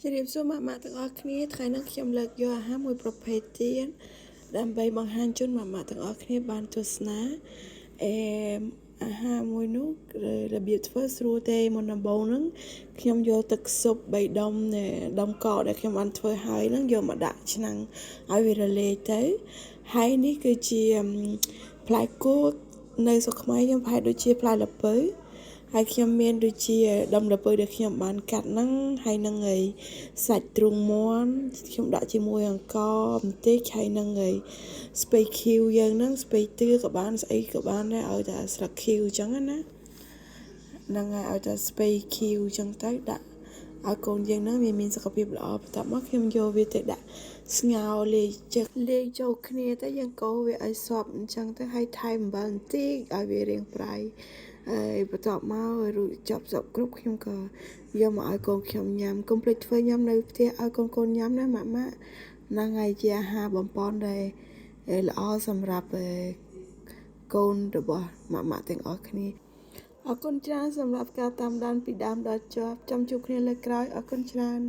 ជម្រាបសួរម៉ាក់ៗទាំងអស់គ្នាថ្ងៃនេះខ្ញុំលើកយកអាហារមួយប្រភេទទៀតដើម្បីបង្ហាញជូនម៉ាក់ៗទាំងអស់គ្នាបានទស្សនាអាហារមួយនោះរបៀបធ្វើស្រួលទេមុនដំបូងហ្នឹងខ្ញុំយកទឹកស៊ុប3ដុំដុំកកដែលខ្ញុំបានធ្វើហើយហ្នឹងយកមកដាក់ឆ្នាំងឲ្យវារលាយទៅហើយនេះគឺជាផ្លែគួកនៅស្រុកខ្មែរខ្ញុំប្រហែលដូចជាផ្លែល្ពៅហើយខ្ញុំមានដូចជាដុំល្ពៅដែលខ្ញុំបានកាត់ហ្នឹងហើយនឹងសាច់ទ្រូងមាន់ខ្ញុំដាក់ជាមួយអង្ករបន្តិចហើយនឹងស្ពៃឃីវយើងហ្នឹងស្ពៃតឿក៏បានស្អីក៏បានដែរឲ្យតែស្លឹកឃីវអញ្ចឹងណាហ្នឹងហើយឲ្យតែស្ពៃឃីវអញ្ចឹងទៅដាក់ឲ្យកូនយើងហ្នឹងវាមានសុខភាពល្អបន្ទាប់មកខ្ញុំយកវាទៅដាក់ស្ងោរលាយចូលគ្នាទៅយើងកូរវាឲ្យសព្វអញ្ចឹងទៅហើយថែមអំបិលបន្តិចឲ្យវារៀងប្រៃហើយបន្ទាប់មករួចចប់សពគ្រប់ខ្ញុំក៏យកមកឲ្យកូនខ្ញុំញ៉ាំកុំភ្លេចធ្វើញ៉ាំនៅផ្ទះឲ្យកូនញ៉ាំណាម៉ាក់ហ្នឹងហើយជាអាហារបំប៉នដែលល្អសម្រាប់កូនរបស់ម៉ាក់ទាំងអស់គ្នាអរគុណច្រើនសម្រាប់ការតាមដានពីដើមដល់ចប់ចាំជួបគ្នាលើកក្រោយអរគុណច្រើន